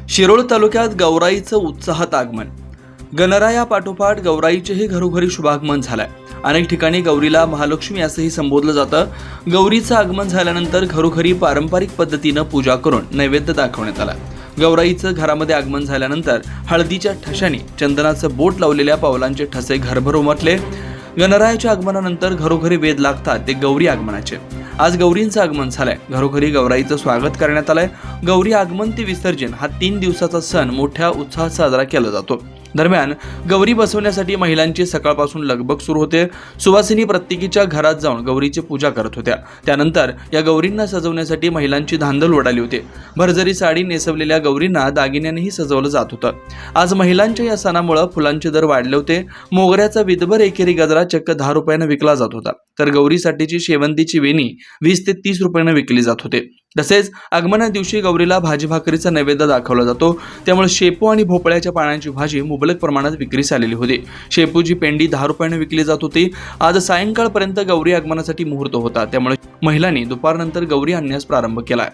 शिरोळ तालुक्यात गौराईचं उत्साहात आगमन. गणरायापाठोपाठ गौराईचेही घरोघरी शुभागमन झालंय. अनेक ठिकाणी गौरीला महालक्ष्मी असंही संबोधलं जातं. गौरीचं आगमन झाल्यानंतर घरोघरी पारंपरिक पद्धतीनं पूजा करून नैवेद्य दाखवण्यात आला. गौराईचं घरामध्ये आगमन झाल्यानंतर हळदीच्या ठशाने चंदनाचं बोट लावलेल्या पावलांचे ठसे घरभर उमटले. गणरायाच्या आगमनानंतर घरोघरी वेध लागतात ते गौरी आगमनाचे. आज गौरींचं आगमन झालंय. घरोघरी गौराईचं स्वागत करण्यात आलंय. गौरी आगमन ते विसर्जन हा 3 दिवसाचा सण मोठ्या उत्साहात साजरा केला जातो. दरम्यान गौरी बसवण्यासाठी महिलांची सकाळपासून लगबग सुरू होते. सुवासिनी प्रत्येकीच्या घरात जाऊन गौरीची पूजा करत होत्या. त्यानंतर या गौरींना सजवण्यासाठी महिलांची धांदल उडाली होती. भरजरी साडी नेसवलेल्या गौरींना दागिन्यांनीही सजवलं जात होतं. आज महिलांच्या या सणामुळे फुलांचे दर वाढले होते. मोगऱ्याचा विधभर एकेरी गजरा चक्क 10 रुपयांना विकला जात होता, तर गौरीसाठीची शेवंतीची वेणी 20 ते 30 रुपयांना विकली जात होते. तसेच आगमना दिवशी गौरीला भाजी भाकरीचा नैवेद्य दाखवला जातो. त्यामुळे शेपू आणि भोपळ्याच्या पानांची भाजी मुबलक प्रमाणात विक्रीस आलेली होती. शेपूची पेंडी 10 रुपयांना विकली जात होती. आज सायंकाळपर्यंत गौरी आगमनासाठी मुहूर्त होता. त्यामुळे महिलांनी दुपारनंतर गौरी आणण्यास प्रारंभ केला.